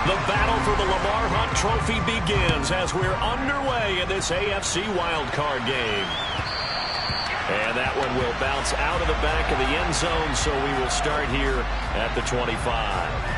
The battle for the Lamar Hunt Trophy begins as we're underway in this AFC Wildcard game. And that one will bounce out of the back of the end zone, so we will start here at the 25.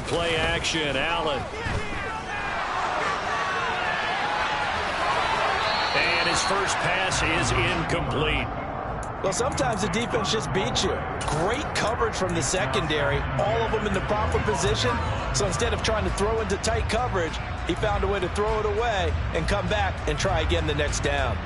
Play action, Allen. And his first pass is incomplete. Well, sometimes the defense just beats you. Great coverage from the secondary, all of them in the proper position. So instead of trying to throw into tight coverage, he found a way to throw it away and come back and try again the next down.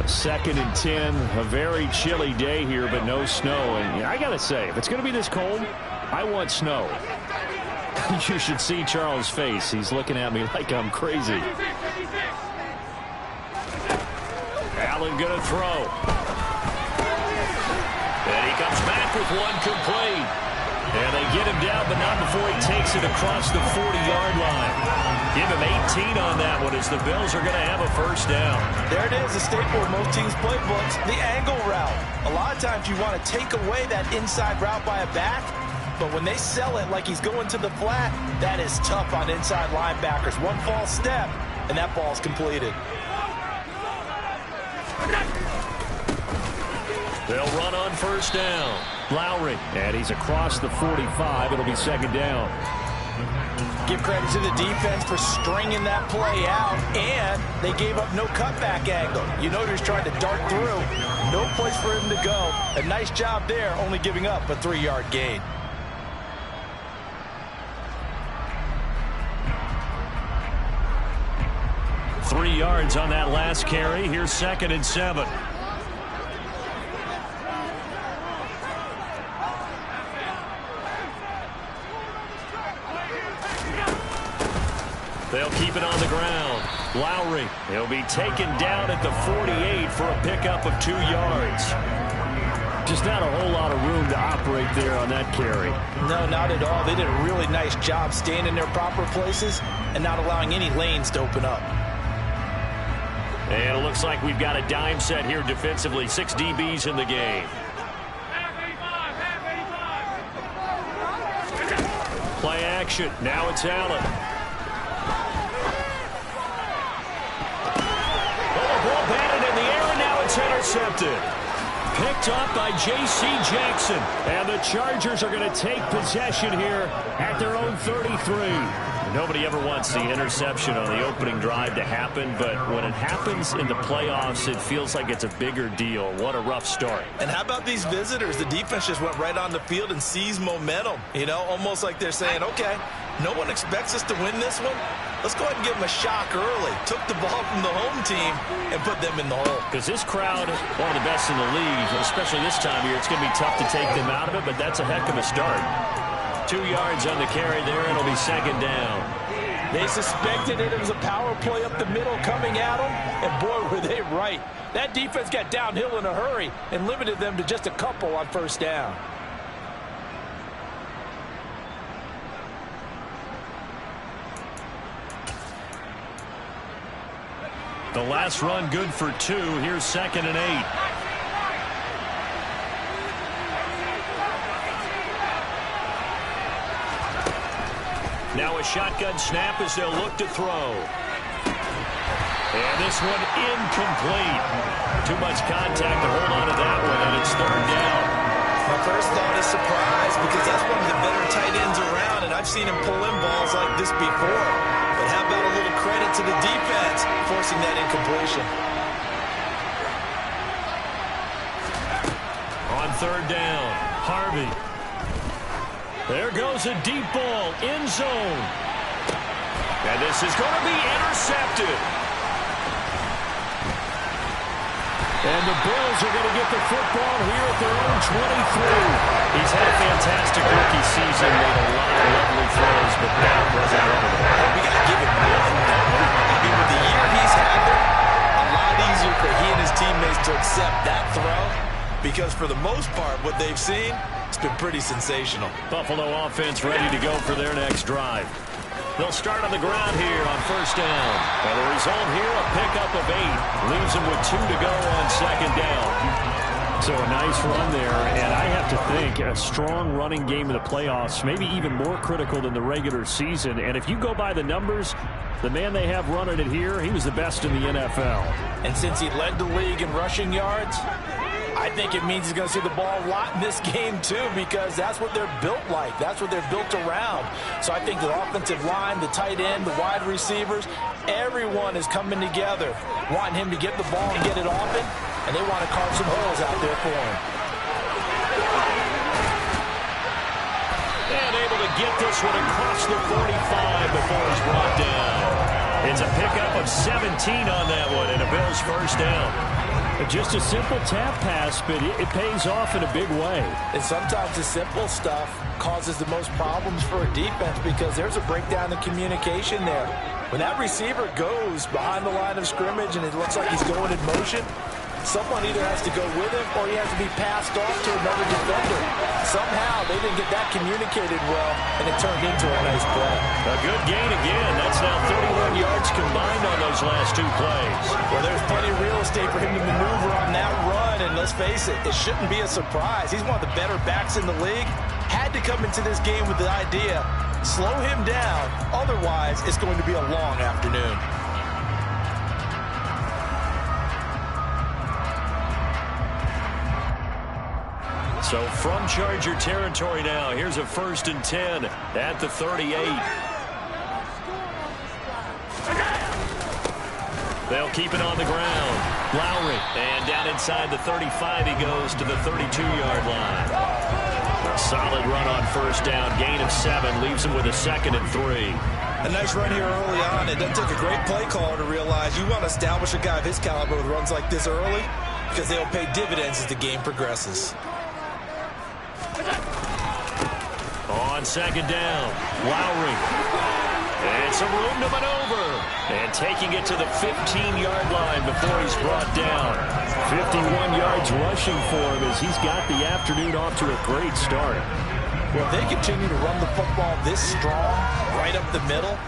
Second and 10, a very chilly day here, but no snow. And I got to say, if it's going to be this cold, I want snow. You should see Charles' face. He's looking at me like I'm crazy. Allen going to throw. And he comes back with one complete. And they get him down, but not before he takes it across the 40-yard line. Give him 18 on that one as the Bills are going to have a first down. There it is, a staple of most teams' playbooks, the angle route. A lot of times you want to take away that inside route by a back, but when they sell it like he's going to the flat, that is tough on inside linebackers. One false step, and that ball's completed. They'll run on first down. Lowry, and he's across the 45. It'll be second down. Give credit to the defense for stringing that play out, and they gave up no cutback angle. You know he's trying to dart through. No place for him to go. A nice job there, only giving up a 3-yard gain. Three yards on that last carry. Here's second and 7. They'll keep it on the ground. Lowry, he'll be taken down at the 48 for a pickup of 2 yards. Just not a whole lot of room to operate there on that carry. No, not at all. They did a really nice job staying in their proper places and not allowing any lanes to open up. And it looks like we've got a dime set here defensively. 6 DBs in the game. Play action. Now it's Allen. Ball batted in the air, and now it's intercepted. Picked up by J.C. Jackson. And the Chargers are going to take possession here at their own 33. Nobody ever wants the interception on the opening drive to happen, but when it happens in the playoffs, it feels like it's a bigger deal. What a rough start. And how about these visitors? The defense just went right on the field and seized momentum. You know, almost like they're saying, okay, no one expects us to win this one. Let's go ahead and give them a shock early. Took the ball from the home team and put them in the hole. Because this crowd, one of the best in the league, especially this time of year, it's going to be tough to take them out of it, but that's a heck of a start. 2 yards on the carry there, and it'll be second down. They suspected it was a power play up the middle coming at them, and boy, were they right. That defense got downhill in a hurry and limited them to just a couple on first down. The last run good for 2. Here's second and 8. Now a shotgun snap as they'll look to throw. And this one incomplete. Too much contact to hold on to that one, and it's third down. My first thought is surprise, because that's one of the better tight ends around, and I've seen him pull in balls like this before. But how about a little credit to the defense forcing that incompletion? On third down, Harvey. There goes a deep ball, end zone. And this is going to be intercepted. And the Bills are going to get the football here at their own 23. He's had a fantastic rookie season, made a lot of lovely throws, but that wasn't one of them. We got to give him one. I mean, with the year he's had there, a lot easier for he and his teammates to accept that throw, because for the most part, what they've seen, it's been pretty sensational. Buffalo offense ready to go for their next drive. They'll start on the ground here on first down. And the result here, a pickup of 8. Leaves them with 2 to go on second down. So a nice run there, and I have to think a strong running game in the playoffs, maybe even more critical than the regular season. And if you go by the numbers, the man they have running it here, he was the best in the NFL. And since he led the league in rushing yards, I think it means he's going to see the ball a lot in this game, too, because that's what they're built like. That's what they're built around. So I think the offensive line, the tight end, the wide receivers, everyone is coming together, wanting him to get the ball and get it often, and they want to carve some holes out there for him. And able to get this one across the 45 before he's brought down. It's a pickup of 17 on that one, and a Bills first down. Just a simple tap pass, but it pays off in a big way. And sometimes the simple stuff causes the most problems for a defense because there's a breakdown in communication there. When that receiver goes behind the line of scrimmage and it looks like he's going in motion, someone either has to go with him or he has to be passed off to another defender. Somehow they didn't get that communicated well, and it turned into a nice play. A good gain again. That's now 31 yards combined on those last 2 plays. Well, there's plenty of real estate for him to maneuver on that run, and let's face it, it shouldn't be a surprise. He's one of the better backs in the league. Had to come into this game with the idea, slow him down, otherwise it's going to be a long afternoon. So from Charger territory now, here's a 1st and 10 at the 38. They'll keep it on the ground. Lowry, and down inside the 35 he goes to the 32-yard line. A solid run on first down, gain of 7, leaves him with a 2nd and 3. A nice run here early on. It doesn't take a great play caller to realize you want to establish a guy of his caliber with runs like this early because they'll pay dividends as the game progresses. On 2nd down, Lowry. And some room to maneuver. And taking it to the 15-yard line before he's brought down. 51 yards rushing for him as he's got the afternoon off to a great start. Well, if they continue to run the football this strong, right up the middle,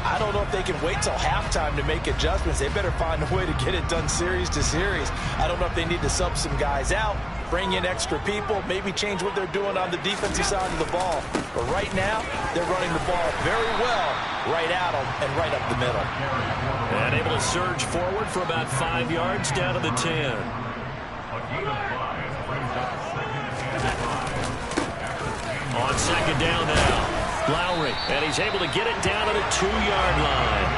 I don't know if they can wait till halftime to make adjustments. They better find a way to get it done series to series. I don't know if they need to sub some guys out, bring in extra people, maybe change what they're doing on the defensive side of the ball. But right now, they're running the ball very well right at them and right up the middle. And able to surge forward for about 5 yards down to the 10. On 2nd down now, Lowry, and he's able to get it down to the 2-yard line.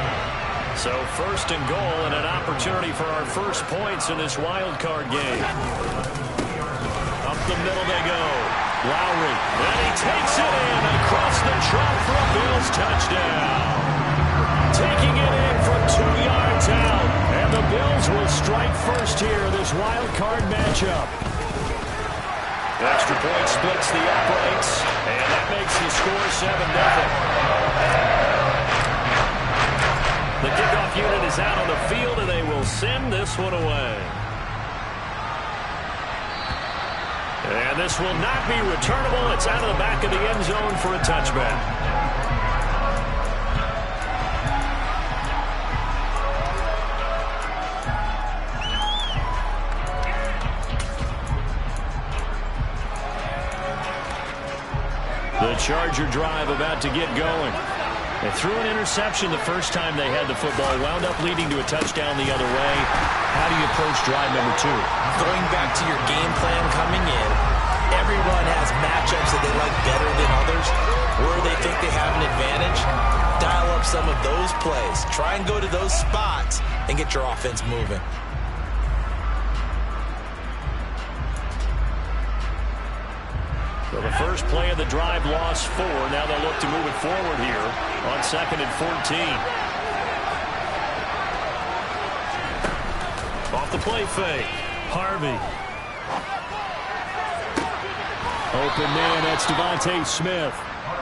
So 1st and goal and an opportunity for our first points in this wild card game. Up the middle they go. Lowry, and he takes it in across the trunk for a Bills touchdown. Taking it in from 2 yards out, and the Bills will strike first here in this wild card matchup. Extra point splits the uprights, and that makes the score 7-0. The kickoff unit is out on the field, and they will send this one away. And this will not be returnable. It's out of the back of the end zone for a touchback. The Charger drive about to get going. They threw an interception the first time they had the football, wound up leading to a touchdown the other way. How do you approach drive number 2? Going back to your game plan coming in, everyone has matchups that they like better than others, where they think they have an advantage. Dial up some of those plays. Try and go to those spots and get your offense moving. So the first play of the drive lost 4. Now they'll look to move it forward here on 2nd and 14. Off the play fake. Harvey. Open man, that's Devontae Smith.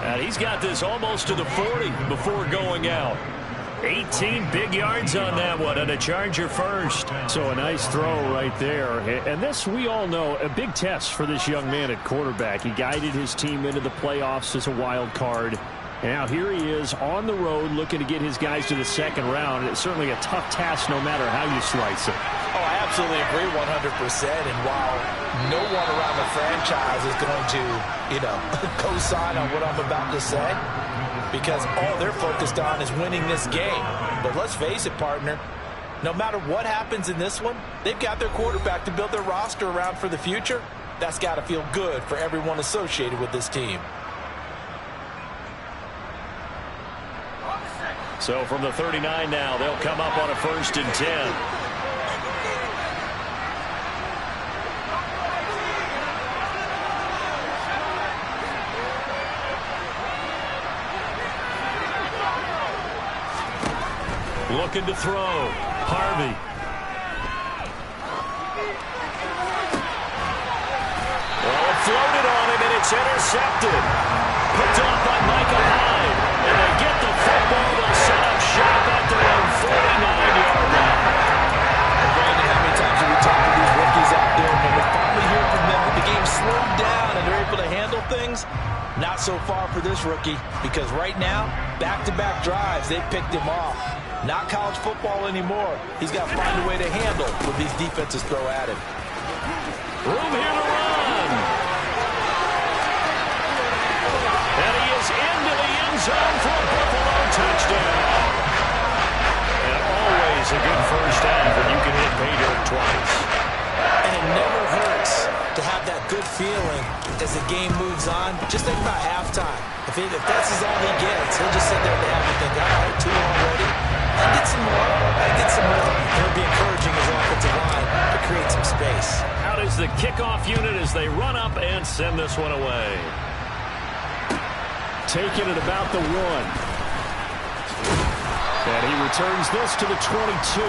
And he's got this almost to the 40 before going out. 18 big yards on that one, and a Charger first. So a nice throw right there. And this, we all know, a big test for this young man at quarterback. He guided his team into the playoffs as a wild card. And now here he is on the road looking to get his guys to the 2nd round. It's certainly a tough task no matter how you slice it. Oh, I absolutely agree 100%. And while no one around the franchise is going to, co-sign on what I'm about to say, because all they're focused on is winning this game. But let's face it, partner, no matter what happens in this one, they've got their quarterback to build their roster around for the future. That's got to feel good for everyone associated with this team. So from the 39 now, they'll come up on a 1st and 10. Looking to throw. Harvey. Well, it floated on him, and it's intercepted. Picked off by Micah Hyde. And they get the football. They'll set up shop at their own 49-yard line. Brandon, how many times have we talked to these rookies out there? When we finally hear from them that the game slowed down and they're able to handle things, not so far for this rookie, because right now, back-to-back drives, they picked him off. Not college football anymore. He's got to find a way to handle what these defenses throw at him. Room here to run. And he is into the end zone for a Buffalo touchdown. And always a good first half when you can hit pay dirt twice. And it never hurts to have that good feeling as the game moves on. Just think about halftime. If that's all he gets, he'll just sit there at the half and think, all right, 2 already. I get some more. I get some more. He'll be encouraging his offensive line to create some space. Out is the kickoff unit as they run up and send this one away. Taking it about the 1. And he returns this to the 22.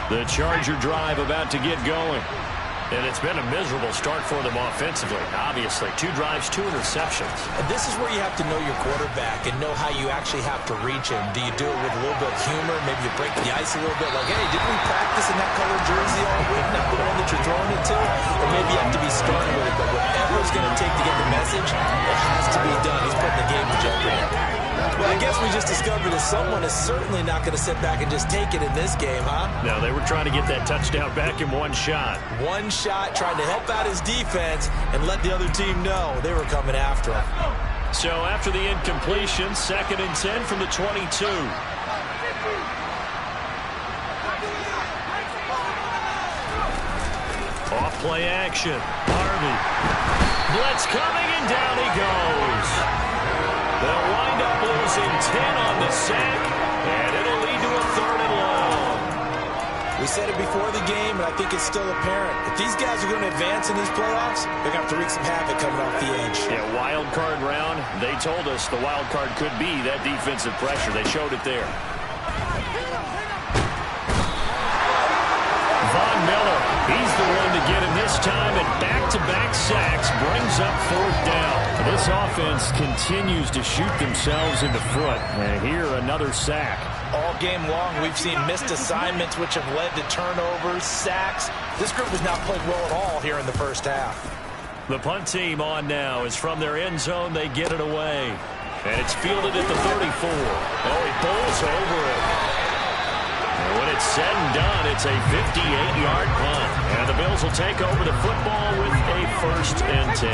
The Charger drive about to get going. And it's been a miserable start for them offensively, obviously. 2 drives, 2 interceptions. And this is where you have to know your quarterback and know how you actually have to reach him. Do you do it with a little bit of humor? Maybe you break the ice a little bit, like, hey, didn't we practice in that colored jersey all week? Not the one that you're throwing it to? Or maybe you have to be stern with it. But whatever it's going to take to get the message, it has to be done. He's putting the game in jeopardy. Well, I guess we just discovered that someone is certainly not going to sit back and just take it in this game, huh? No, they were trying to get that touchdown back in one shot. One shot, trying to help out his defense and let the other team know they were coming after him. So after the incompletion, 2nd and 10 from the 22. Off play action. Harvey. Blitz coming, and down he goes. They'll wind up losing 10 on the sack, and it'll lead to a 3rd and long. We said it before the game, and I think it's still apparent. If these guys are going to advance in these playoffs, they're going to have to wreak some havoc coming off the edge. Yeah, wild card round. They told us the wild card could be that defensive pressure. They showed it there. Von Miller, he's the one to get him this time, and back-to-back sacks brings up 4th down. This offense continues to shoot themselves in the foot, and here another sack. All game long, we've seen missed assignments, which have led to turnovers, sacks. This group has not played well at all here in the first half. The punt team on now is from their end zone. They get it away. And it's fielded at the 34. Oh, he bowls over it. And when it's said and done, it's a 58-yard punt. And the Bills will take over the football with a 1st and 10.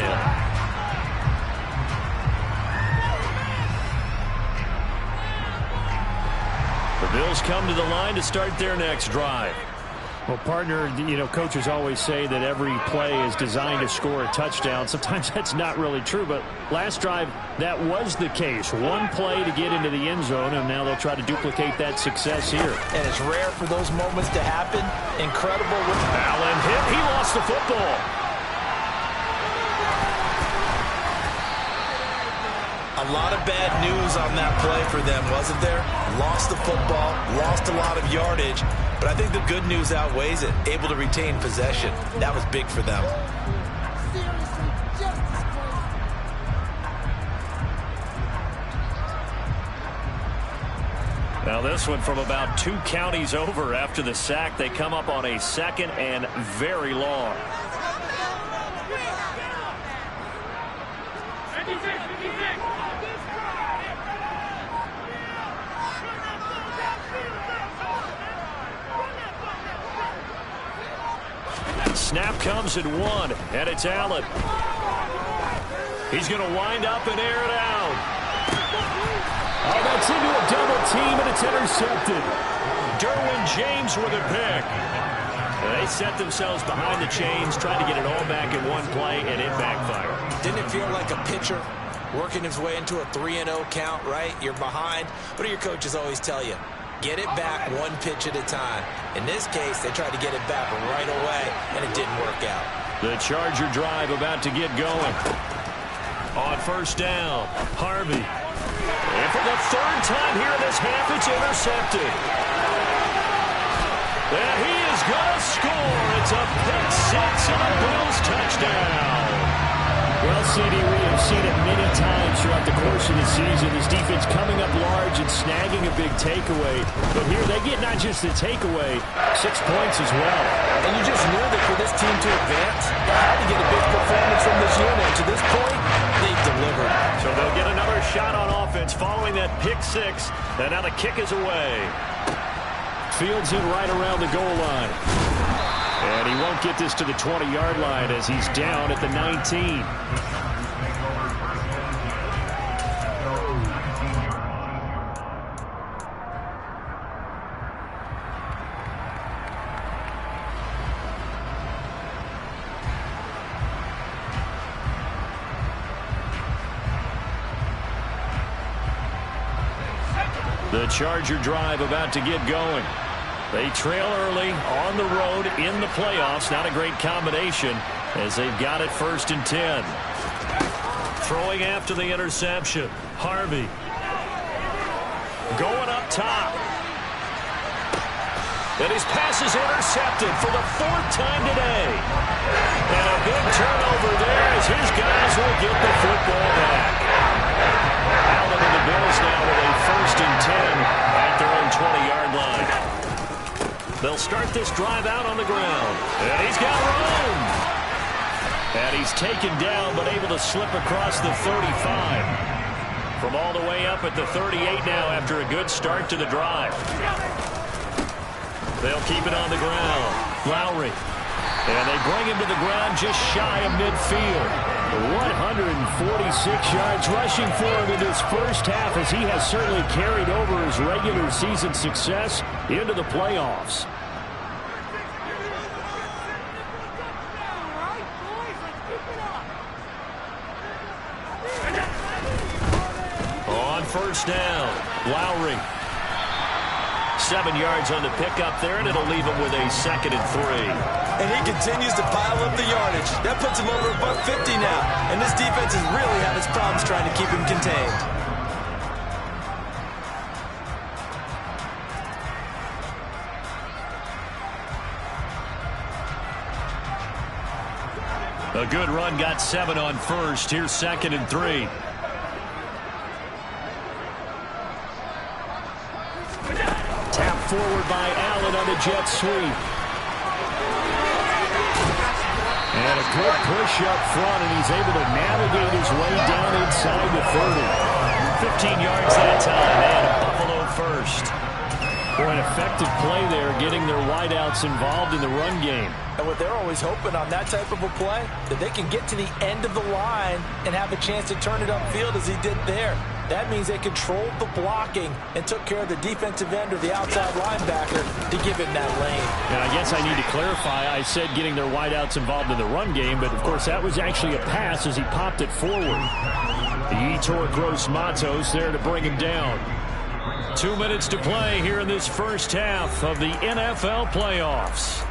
The Bills come to the line to start their next drive. Well, partner, you know, coaches always say that every play is designed to score a touchdown. Sometimes that's not really true, but last drive, that was the case. One play to get into the end zone, and now they'll try to duplicate that success here. And it's rare for those moments to happen. Incredible. Allen hit. He lost the football. A lot of bad news on that play for them, wasn't there? Lost the football, lost a lot of yardage, but I think the good news outweighs it. Able to retain possession. That was big for them. Now this one from about 2 counties over after the sack. They come up on a 2nd and very long. Snap comes at 1, and it's Allen. He's going to wind up and air it out. Oh, that's into a double team, and it's intercepted. Derwin James with a pick. They set themselves behind the chains, tried to get it all back in one play, and it backfired. Didn't it feel like a pitcher working his way into a 3-0 count, right? You're behind. What do your coaches always tell you? Get it back one pitch at a time. In this case, they tried to get it back right away, and it didn't work out. The Charger drive about to get going. On 1st down, Harvey. And for the 3rd time here in this half, it's intercepted. And he is going to score. It's a pick 6 on a Bills touchdown. Well, CD, we have seen it many times throughout the course of the season. This defense coming up large and snagging a big takeaway. But here they get not just the takeaway, 6 points as well. And you just knew that for this team to advance, they had to get a big performance from this unit. To this point, they've delivered. So they'll get another shot on offense following that pick 6. And now the kick is away. Fields in right around the goal line. And he won't get this to the 20-yard line as he's down at the 19. The Charger drive about to get going. They trail early on the road in the playoffs. Not a great combination as they've got it 1st and 10. Throwing after the interception. Harvey. Going up top. And his pass is intercepted for the 4th time today. And a big turnover there as his guys will get the football back. Allen and the Bills now with a 1st and 10 at their own 20-yard line. They'll start this drive out on the ground. And he's got room. And he's taken down but able to slip across the 35. From all the way up at the 38 now after a good start to the drive. They'll keep it on the ground. Lowry. And they bring him to the ground just shy of midfield. 146 yards rushing for him in this first half as he has certainly carried over his regular season success into the playoffs. On 1st down, Lowry. 7 yards on the pickup there, and it'll leave him with a 2nd and 3. And he continues to pile up the yardage. That puts him over $150 now. And this defense has really had its problems trying to keep him contained. A good run, got 7 on 1st. Here's 2nd and 3. forward by Allen on the jet sweep. And a good push up front, and he's able to navigate his way down inside the 30. 15 yards that time, and a Buffalo first. For an effective play there, getting their wideouts involved in the run game. And what they're always hoping on that type of a play, that they can get to the end of the line and have a chance to turn it upfield as he did there. That means they controlled the blocking and took care of the defensive end or the outside linebacker to give him that lane. And I guess I need to clarify, I said getting their wideouts involved in the run game, but of course that was actually a pass as he popped it forward. The Yetur Gross-Matos there to bring him down. 2 minutes to play here in this first half of the NFL playoffs.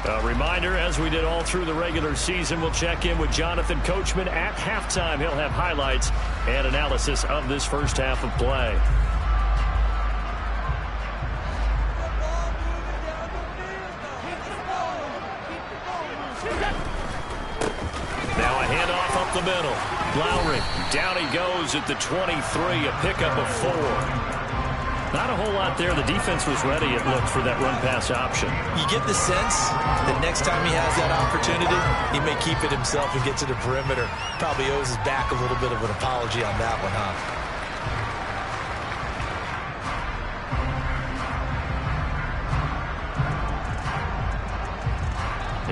A reminder, as we did all through the regular season, we'll check in with Jonathan Coachman at halftime. He'll have highlights and analysis of this first half of play. Now a handoff up the middle. Lowry, down he goes at the 23, a pickup of 4. Not a whole lot there. The defense was ready, it looked, for that run-pass option. You get the sense that next time he has that opportunity, he may keep it himself and get to the perimeter. Probably owes his back a little bit of an apology on that one, huh?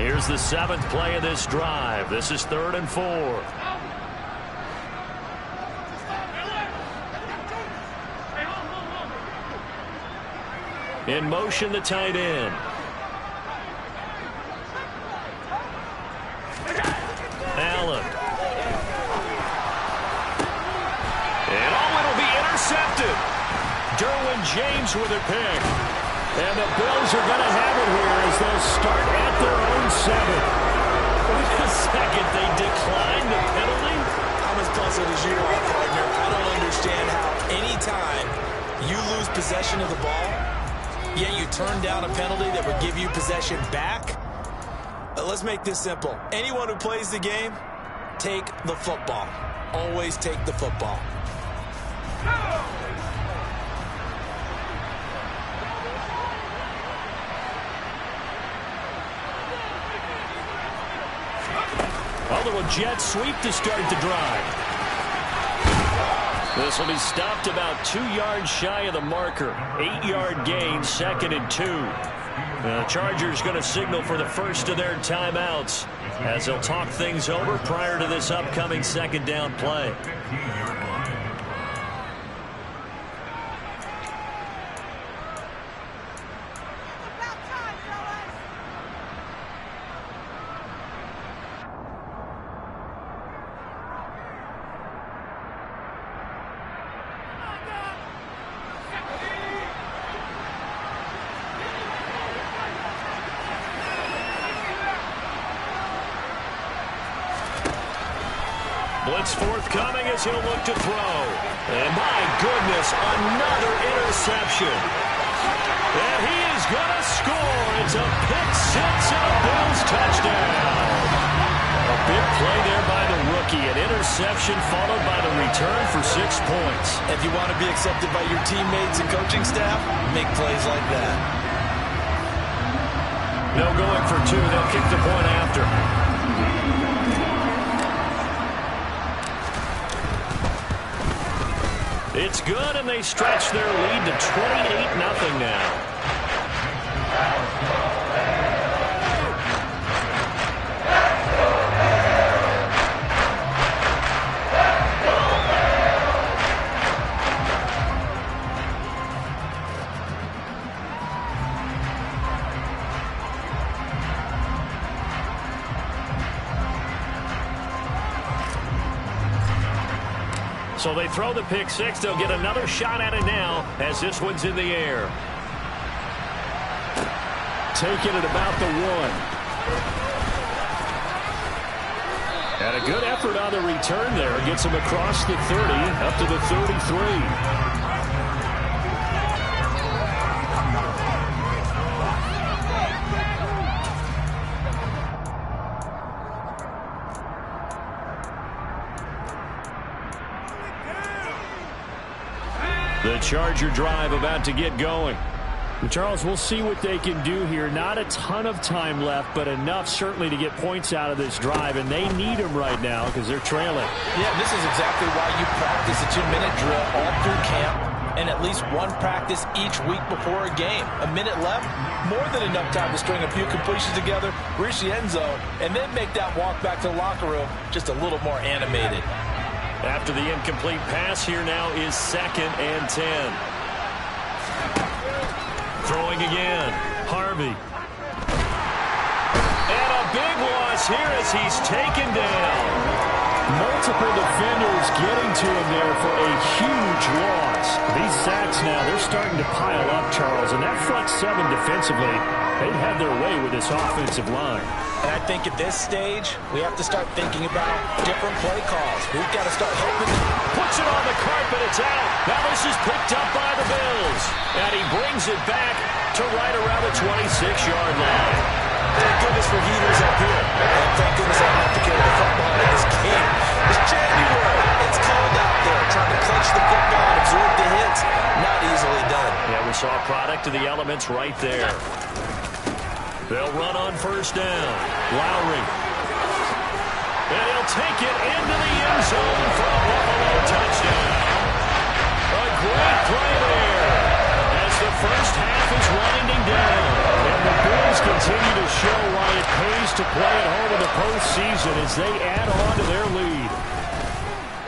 Here's the 7th play of this drive. This is 3rd and 4. In motion, the tight end. Allen. And it'll be intercepted. Derwin James with a pick. And the Bills are going to have it here as they'll start at their own 7. Wait a second, they declined the penalty? I'm as puzzled as you are, partner. I don't understand how any time you lose possession of the ball, yet you turn down a penalty that would give you possession back. Let's make this simple. Anyone who plays the game, take the football. Always take the football. A little jet sweep to start the drive. This will be stopped about 2 yards shy of the marker. 8-yard gain, 2nd and 2. The Chargers going to signal for the first of their timeouts as they'll talk things over prior to this upcoming 2nd down play. Blitz forthcoming as he'll look to throw. And my goodness, another interception. And he is going to score. It's a pick 6 and a Bills touchdown. A big play there by the rookie. An interception followed by the return for 6 points. If you want to be accepted by your teammates and coaching staff, make plays like that. No going for 2. They'll kick the point after. It's good, and they stretch their lead to 28-0 now. So they throw the pick 6. They'll get another shot at it now as this one's in the air. Taking it about the 1. And a good effort on the return there. Gets him across the 30 up to the 33. The Charger drive about to get going. And Charles, we'll see what they can do here. Not a ton of time left, but enough certainly to get points out of this drive, and they need them right now because they're trailing. Yeah, this is exactly why you practice a 2-minute drill all through camp and at least one practice each week before a game. A minute left, more than enough time to string a few completions together, reach the end zone, and then make that walk back to the locker room just a little more animated. After the incomplete pass, here now is 2nd and 10. Throwing again, Harvey. And a big loss here as he's taken down. Multiple defenders getting to him there for a huge loss. These sacks now, they're starting to pile up, Charles, and that front 7 defensively, they've had their way with this offensive line. And I think at this stage, we have to start thinking about different play calls. We've got to start hoping. Puts it on the carpet, it's out. Now this is picked up by the Bills. And he brings it back to right around the 26-yard line. Thank goodness for heaters up here. And thank goodness I don't have to carry the football in this game. It's January. It's cold out there. Trying to clutch the football and absorb the hits. Not easily done. Yeah, we saw a product of the elements right there. They'll run on 1st down. Lowry. And he'll take it into the end zone for a Buffalo touchdown. A great play there as the first half is winding down. And the Bills continue to show why it pays to play at home in the postseason as they add on to their lead.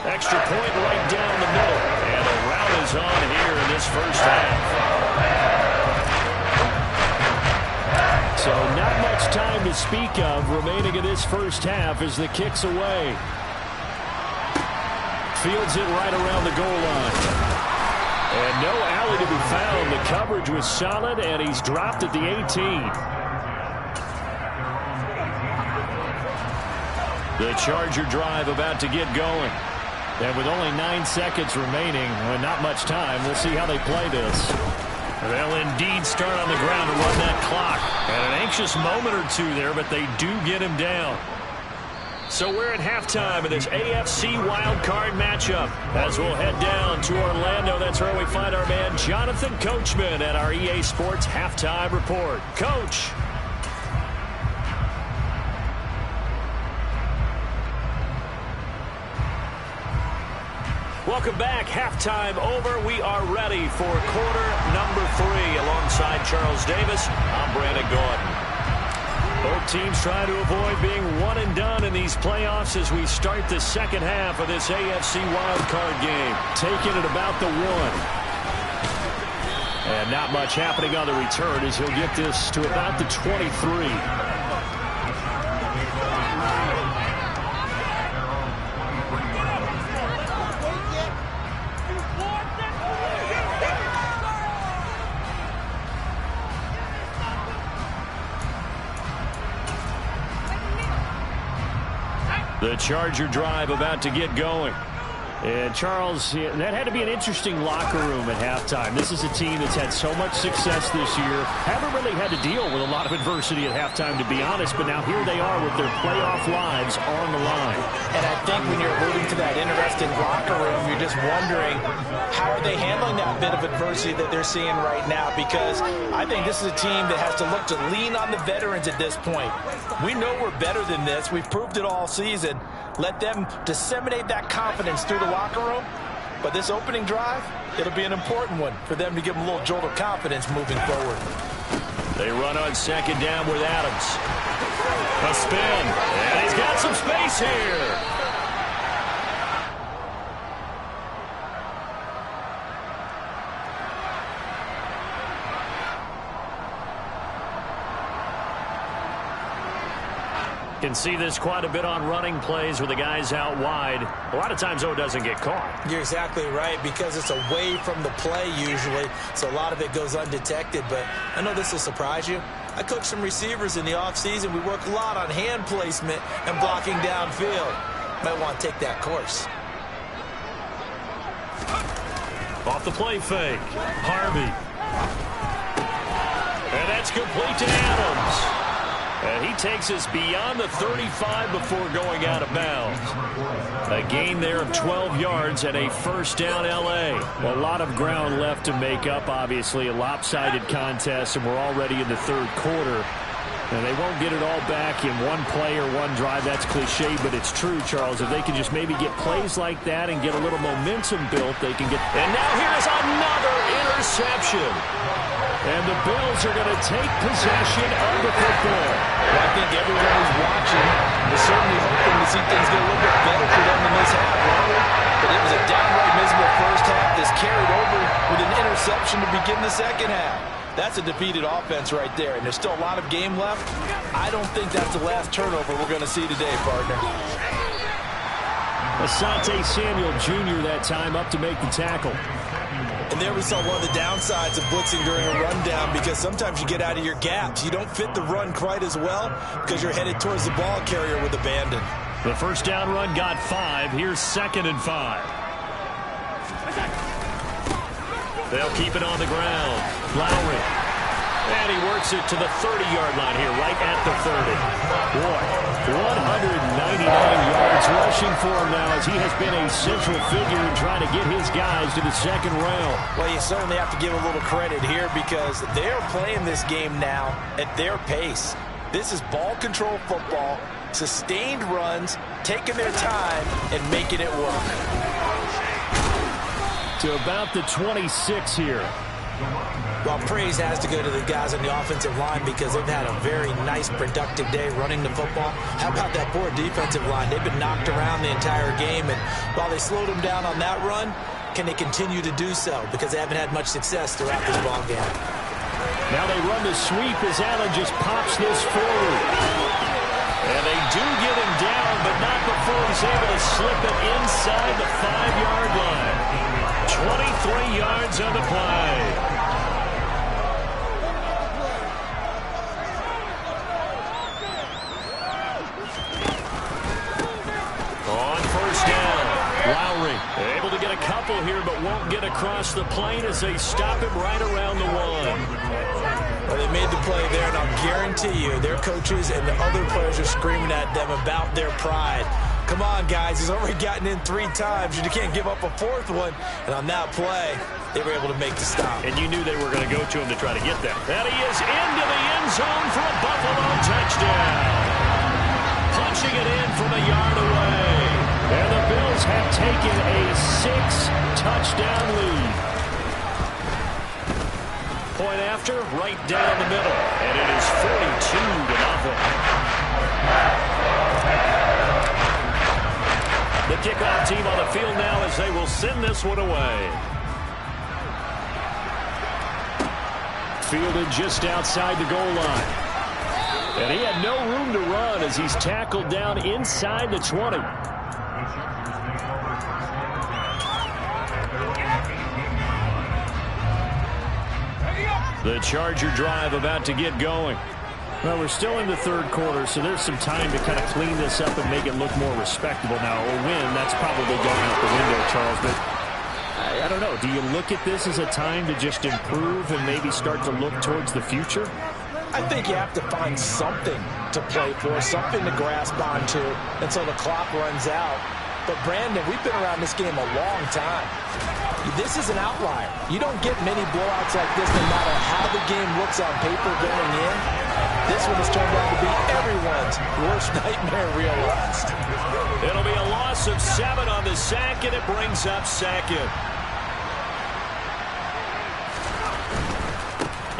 Extra point right down the middle. And a rout is on here in this first half. So not much time to speak of remaining in this first half as the kick's away. Fields it right around the goal line. And no alley to be found. The coverage was solid, and he's dropped at the 18. The Charger drive about to get going. And with only 9 seconds remaining, well, not much time, we'll see how they play this. They'll indeed start on the ground to run that clock. And an anxious moment or two there, but they do get him down. So we're at halftime of this AFC Wildcard matchup. As we'll head down to Orlando, that's where we find our man Jonathan Coachman at our EA Sports Halftime Report. Coach. Welcome back. Halftime over. We are ready for quarter number 3. Alongside Charles Davis, I'm Brandon Gordon. Both teams trying to avoid being one and done in these playoffs as we start the second half of this AFC wildcard game. Taking it about the 1. And not much happening on the return as he'll get this to about the 23. The Charger drive about to get going. And Charles, that had to be an interesting locker room at halftime. This is a team that's had so much success this year. Haven't really had to deal with a lot of adversity at halftime, to be honest. But now here they are with their playoff lives on the line. And I think when you're alluding to that interesting locker room, you're just wondering how are they handling that bit of adversity that they're seeing right now? Because I think this is a team that has to look to lean on the veterans at this point. We know we're better than this. We've proved it all season. Let them disseminate that confidence through the locker room. But this opening drive, it'll be an important one for them to give them a little jolt of confidence moving forward. They run on second down with Adams. A spin. And he's got some space here. Can see this quite a bit on running plays with the guys out wide. A lot of times, though, it doesn't get caught. You're exactly right, because it's away from the play usually, so a lot of it goes undetected. But I know this will surprise you. I coach some receivers in the offseason. We work a lot on hand placement and blocking downfield. Might want to take that course. Off the play fake. Harvey. And that's complete to Adams. And he takes us beyond the 35 before going out of bounds. A gain there of 12 yards and a first down L.A. A lot of ground left to make up, obviously. A lopsided contest, and we're already in the third quarter. And they won't get it all back in one play or one drive. That's cliche, but it's true, Charles. If they can just maybe get plays like that and get a little momentum built, they can get... And now here's another interception. And the Bills are going to take possession of the football. Well, I think everyone who's watching is certainly hoping to see things get a little bit better for them in this half, right? But it was a downright miserable first half that's carried over with an interception to begin the second half. That's a defeated offense right there, and there's still a lot of game left. I don't think that's the last turnover we're going to see today, partner. Asante Samuel Jr. that time up to make the tackle. And there we saw one of the downsides of blitzing during a rundown, because sometimes you get out of your gaps. You don't fit the run quite as well because you're headed towards the ball carrier with abandon. The first down run got 5. Here's 2nd and 5. They'll keep it on the ground. Lowry. And he works it to the 30-yard line here, right at the 30. Boy, 199 yards rushing for him now, as he has been a central figure in trying to get his guys to the second round. Well, you certainly have to give a little credit here, because they're playing this game now at their pace. This is ball control football, sustained runs, taking their time, and making it work. To about the 26 here. Well, praise has to go to the guys on the offensive line, because they've had a very nice, productive day running the football. How about that poor defensive line? They've been knocked around the entire game, and while they slowed them down on that run, can they continue to do so? Because they haven't had much success throughout this ball game. Now they run the sweep as Allen just pops this forward. And they do get him down, but not before he's able to slip it inside the 5-yard line. 23 yards on the play. On first down, Lowry able to get a couple here, but won't get across the plane as they stop him right around the 1. Well, they made the play there, and I'll guarantee you their coaches and the other players are screaming at them about their pride. Come on, guys. He's already gotten in 3 times. You can't give up a 4th one. And on that play, they were able to make the stop. And you knew they were going to go to him to try to get that. And he is into the end zone for a Buffalo touchdown. Punching it in from a yard away. And the Bills have taken a 6-touchdown lead. Point after, right down the middle. And it is 42-0. The kickoff team on the field now as they will send this one away. Fielded just outside the goal line. And he had no room to run as he's tackled down inside the 20. The Charger drive about to get going. Well, we're still in the third quarter, so there's some time to kind of clean this up and make it look more respectable. Now, a win, that's probably going out the window, Charles, but I don't know. Do you look at this as a time to just improve and maybe start to look towards the future? I think you have to find something to play for, something to grasp onto until the clock runs out. But, Brandon, we've been around this game a long time. This is an outlier. You don't get many blowouts like this no matter how the game looks on paper going in. This one has turned out to be everyone's worst nightmare realized. It'll be a loss of 7 on the sack, and it brings up 2nd.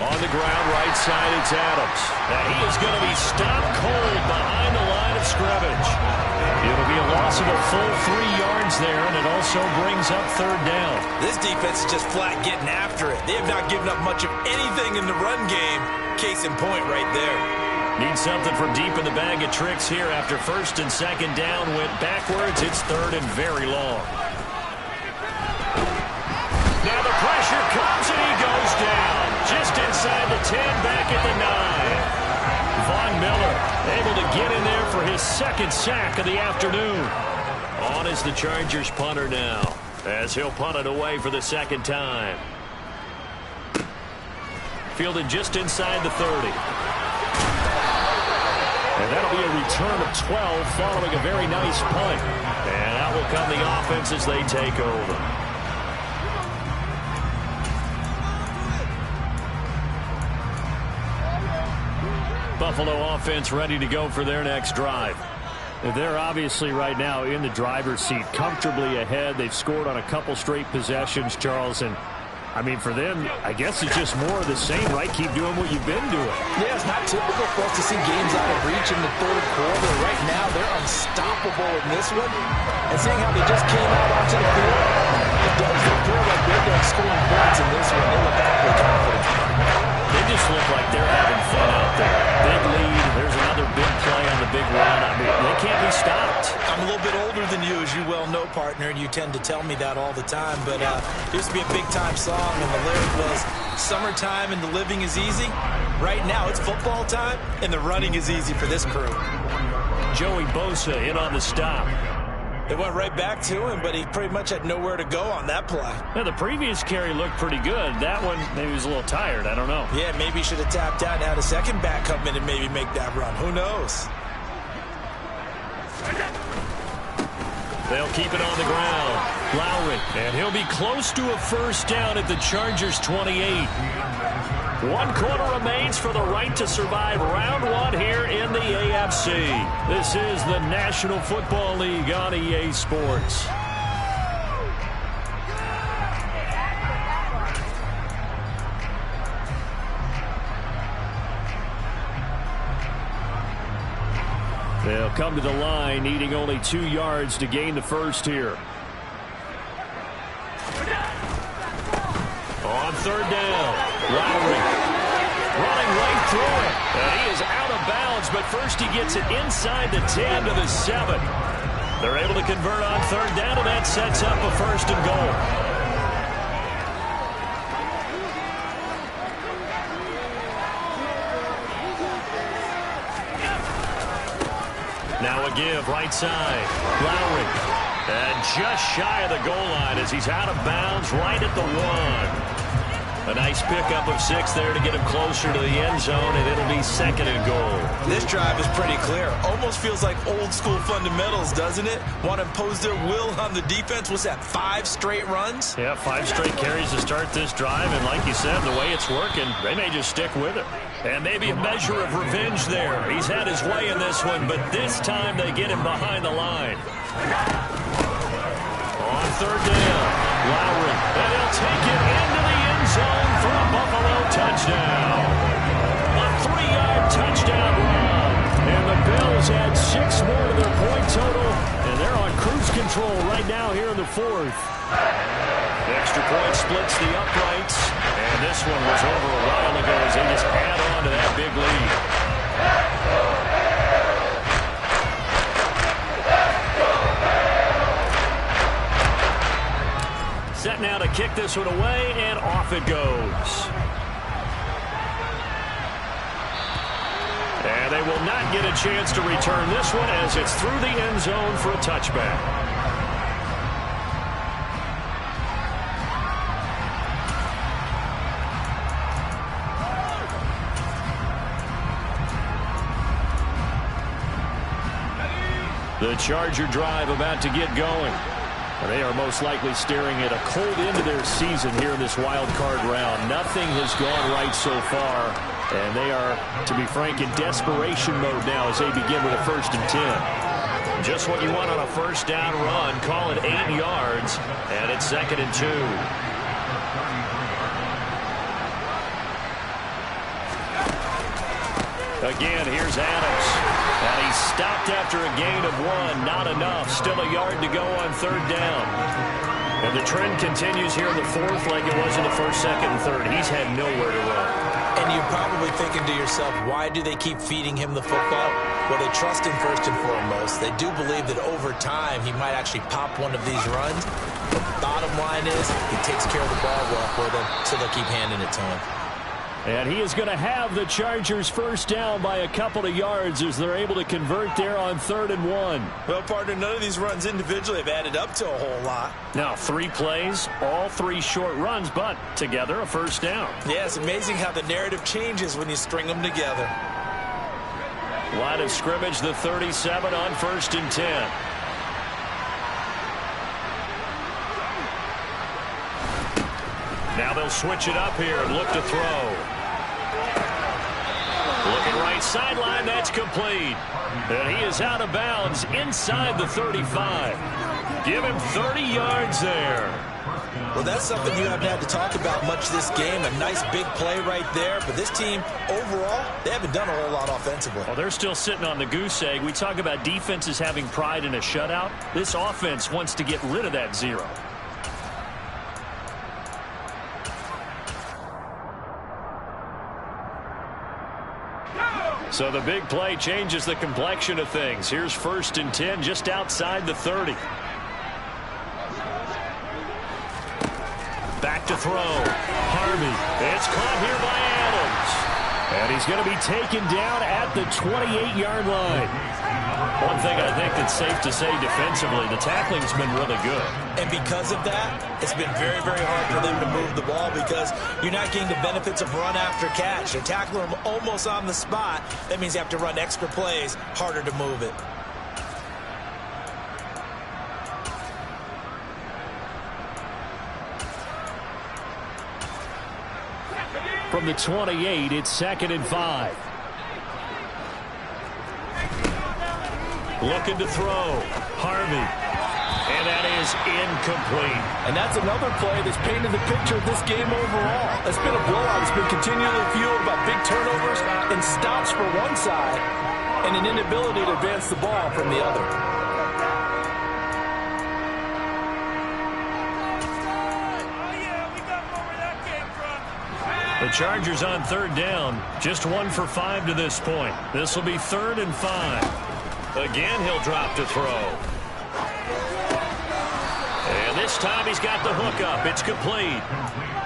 On the ground, right side, it's Adams. Now he is going to be stopped cold behind the line of scrimmage. It'll be a loss of a full 3 yards there, and it also brings up 3rd down. This defense is just flat getting after it. They have not given up much of anything in the run game. Case in point right there. Need something from deep in the bag of tricks here after 1st and 2nd down went backwards. It's 3rd and very long. Now the pressure comes, and he goes down. Just inside the 10, back at the 9. Von Miller able to get in there for his 2nd sack of the afternoon. On is the Chargers punter now, as he'll punt it away for the 2nd time. Fielded just inside the 30. And that'll be a return of 12 following a very nice punt. And out will come the offense as they take over. Buffalo offense ready to go for their next drive. They're obviously right now in the driver's seat, comfortably ahead. They've scored on a couple straight possessions, Charles, and I mean, for them, I guess it's just more of the same, right? Keep doing what you've been doing. Yeah, it's not typical for us to see games out of reach in the third quarter. Right now, they're unstoppable in this one. And seeing how they just came out onto the field, it does appear like they're going to score points in this one. They look awfully confident. They just look like they're having fun out there. Big lead. There's another big play on the big run. I mean, they can't be stopped. I'm a little bit older than you, as you well know, partner, and you tend to tell me that all the time. But it used to be a big-time song, and the lyric was, summertime and the living is easy. Right now, it's football time, and the running is easy for this crew. Joey Bosa in on the stop. They went right back to him, but he pretty much had nowhere to go on that play. Now, the previous carry looked pretty good. That one, maybe he was a little tired. I don't know. Yeah, maybe he should have tapped out and had a second back come in and maybe make that run. Who knows? They'll keep it on the ground. Lowry, and he'll be close to a first down at the Chargers' 28. 1 quarter remains for the right to survive round 1 here in the AFC. This is the National Football League on EA Sports. They'll come to the line, needing only 2 yards to gain the first here. On third down, Lowry running right through it. And he is out of bounds, but first he gets it inside the 10 to the 7. They're able to convert on third down, and that sets up a first and goal. Now a give, right side. Lowry. And just shy of the goal line as he's out of bounds right at the 1. A nice pickup of 6 there to get him closer to the end zone, and it'll be second and goal. This drive is pretty clear. Almost feels like old school fundamentals, doesn't it? Want to impose their will on the defense. What's that, 5 straight runs? Yeah, 5 straight carries to start this drive, and like you said, the way it's working, they may just stick with it. And maybe a measure of revenge there. He's had his way in this one, but this time they get him behind the line. On third down, Lowry, and he'll take it into the end zone for a Buffalo touchdown. A 3-yard touchdown run. And the Bills add 6 more to their point total, and they're on cruise control right now here in the 4th. The extra point splits the uprights, and this one was over a while ago as they just add on to that big lead. Set now to kick this one away, and off it goes. And they will not get a chance to return this one as it's through the end zone for a touchback. The Charger drive about to get going. They are most likely staring at a cold end of their season here in this wild card round. Nothing has gone right so far, and they are, to be frank, in desperation mode now as they begin with a 1st and 10. Just what you want on a first down run. Call it 8 yards, and it's 2nd and 2. Again, here's Adams. And he's stopped after a gain of 1. Not enough. Still a yard to go on third down. And the trend continues here in the 4th like it was in the 1st, 2nd, and 3rd. He's had nowhere to run. And you're probably thinking to yourself, why do they keep feeding him the football? Well, they trust him first and foremost. They do believe that over time he might actually pop one of these runs. But the bottom line is he takes care of the ball well for them, so they'll keep handing it to him. And he is going to have the Chargers first down by a couple of yards as they're able to convert there on 3rd and 1. Well, partner, none of these runs individually have added up to a whole lot. Now, 3 plays, all 3 short runs, but together a first down. Yeah, it's amazing how the narrative changes when you string them together. Line of scrimmage, the 37 on 1st and 10. Now they'll switch it up here and look to throw. Looking right sideline, that's complete. And he is out of bounds inside the 35. Give him 30 yards there. Well, that's something you haven't had to talk about much this game. A nice big play right there. But this team, overall, they haven't done a whole lot offensively. Well, they're still sitting on the goose egg. We talk about defenses having pride in a shutout. This offense wants to get rid of that 0. So the big play changes the complexion of things. Here's 1st and 10 just outside the 30. Back to throw. Harvey. It's caught here by Adams. And he's going to be taken down at the 28-yard line. One thing I think that's safe to say defensively, the tackling's been really good. And because of that, it's been very, very hard for them to move the ball because you're not getting the benefits of run after catch. They're tackling them almost on the spot. That means you have to run extra plays, harder to move it. From the 28, it's 2nd and 5. Looking to throw. Harvey. And that is incomplete. And that's another play that's painted the picture of this game overall. It's been a blowout. It's been continually fueled by big turnovers and stops for one side and an inability to advance the ball from the other. The Chargers on 3rd down. Just 1 for 5 to this point. This will be 3rd and 5. Again, he'll drop to throw. And this time he's got the hook up. It's complete.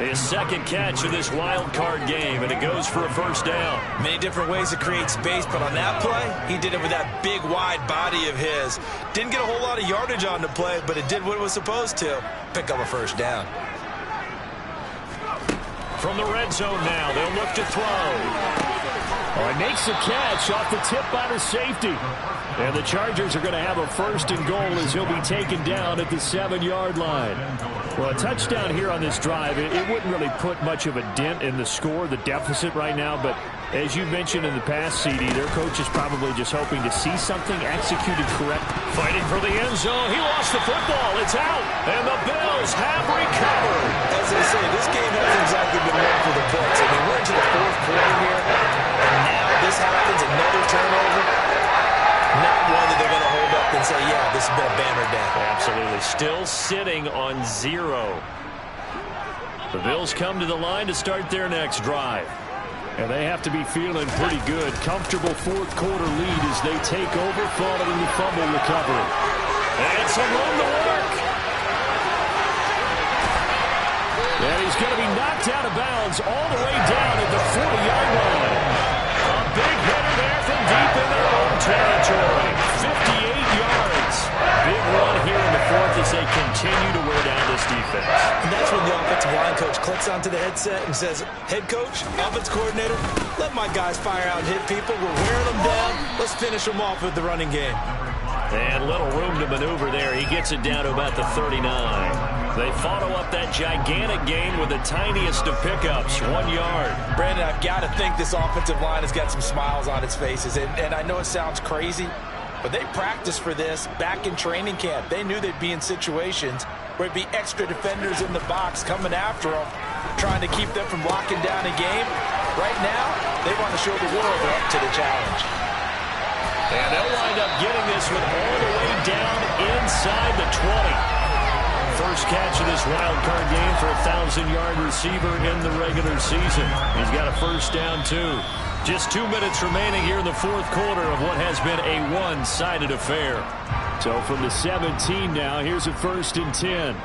His 2nd catch of this wild card game, and it goes for a 1st down. Many different ways to create space, but on that play, he did it with that big, wide body of his. Didn't get a whole lot of yardage on the play, but it did what it was supposed to. Pick up a 1st down. From the red zone now, they'll look to throw. Oh, he makes a catch off the tip by the safety. And the Chargers are going to have a 1st and goal as he'll be taken down at the 7-yard line. Well, a touchdown here on this drive, it wouldn't really put much of a dent in the score, the deficit right now. But as you mentioned in the past, CD, their coach is probably just hoping to see something executed correct. Fighting for the end zone. He lost the football. It's out. And the Bills have recovered. As I say, this game hasn't exactly been one for the books. I mean, we're into the 4th quarter here, and now this happens, another turnover. Not one that they're going to hold up and say, yeah, this has been a banner day. Absolutely. Still sitting on 0. The Bills come to the line to start their next drive. And they have to be feeling pretty good. Comfortable 4th quarter lead as they take over following the fumble recovery. And some room to work. And he's going to be knocked out of bounds all the way down at the 40-yard line. A big hitter there from deep in their own territory. 58 yards. Big run here in the 4th as they continue to wear down this defense. And that's when the offensive line coach clicks onto the headset and says, head coach, offense coordinator, let my guys fire out and hit people. We're wearing them down. Let's finish them off with the running game. And little room to maneuver there. He gets it down to about the 39. They follow up that gigantic gain with the tiniest of pickups, 1 yard. Brandon, I've got to think this offensive line has got some smiles on its faces. And I know it sounds crazy, but they practiced for this back in training camp. They knew they'd be in situations where it'd be extra defenders in the box coming after them, trying to keep them from locking down a game. Right now, they want to show the world they're up to the challenge. And they'll wind up getting this one all the way down inside the 20. First catch of this wild card game for a 1,000-yard receiver in the regular season. He's got a 1st down, too. Just 2 minutes remaining here in the 4th quarter of what has been a one-sided affair. So from the 17 now, here's a 1st and 10.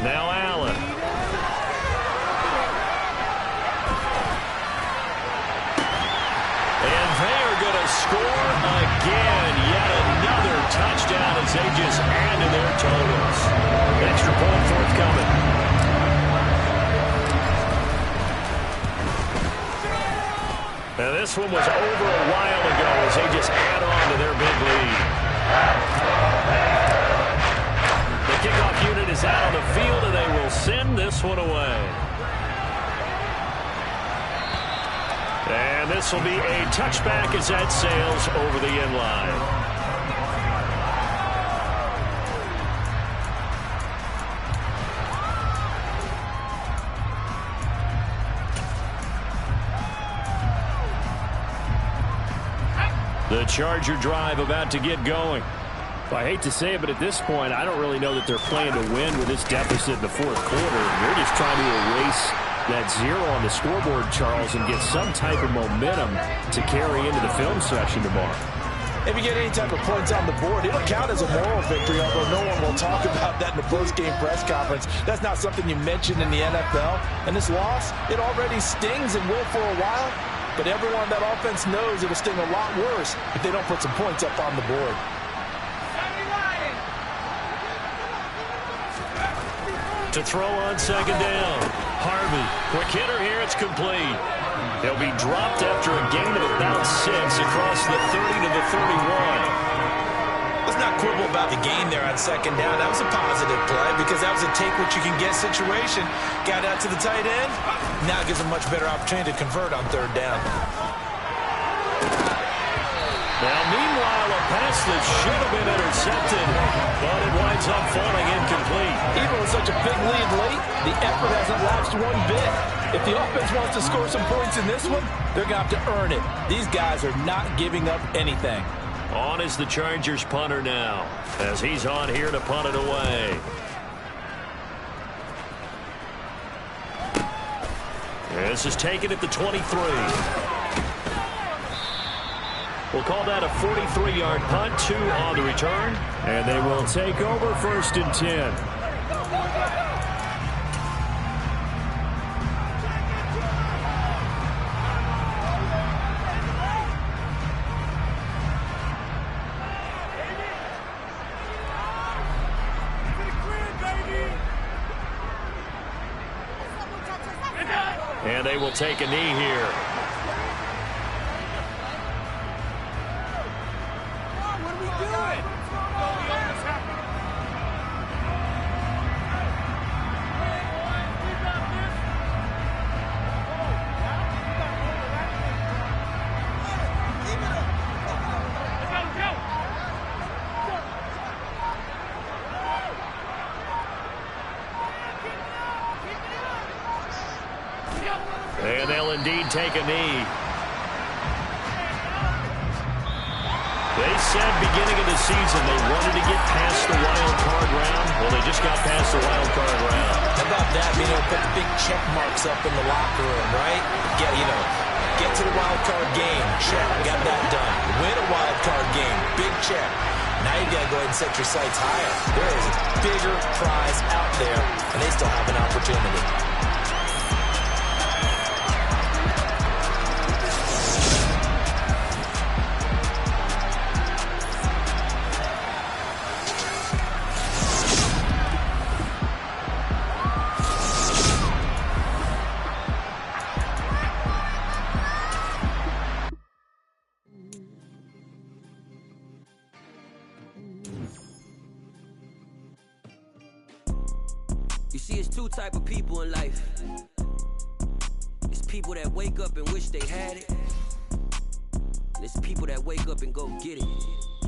Now Allen. And they are going to score again. Yet another touchdown as they just add to their totals. Extra point forthcoming. And this one was over a while ago as they just add on to their big lead. The kickoff unit is out on the field, and they will send this one away. And this will be a touchback as that sails over the end line. The Charger drive about to get going. I hate to say it, but at this point, I don't really know that they're playing to win with this deficit in the fourth quarter. They're just trying to erase that zero on the scoreboard, Charles, and get some type of momentum to carry into the film section tomorrow. If you get any type of points on the board, it'll count as a moral victory, although no one will talk about that in the post-game press conference. That's not something you mentioned in the NFL. And this loss, it already stings and will for a while. But everyone on that offense knows it'll sting a lot worse if they don't put some points up on the board. To throw on second down. Harvey, quick hitter here, it's complete. He'll be dropped after a gain of about 6 across the 30 to the 31. Let's not quibble about the gain there on second down. That was a positive play because that was a take-what-you-can-get situation. Got out to the tight end. Now it gives a much better opportunity to convert on third down. Now, meanwhile, a pass that should have been intercepted, but it winds up falling incomplete. Even with such a big lead late, the effort hasn't lapsed one bit. If the offense wants to score some points in this one, they're going to have to earn it. These guys are not giving up anything. On is the Chargers punter now, as he's on here to punt it away. This is taken at the 23. We'll call that a 43-yard punt, 2 on the return. And they will take over 1st and 10. And they will take a knee here. What are we doing? And they'll indeed take a knee. They said beginning of the season they wanted to get past the wild card round. Well, they just got past the wild card round. How about that? Being able to put big check marks up in the locker room, right? Get to the wild card game. Check. Got that done. Win a wild card game. Big check. Now you got to go ahead and set your sights higher. There is a bigger prize out there, and they still have an opportunity. You see, it's 2 type of people in life. It's people that wake up and wish they had it. And it's people that wake up and go get it.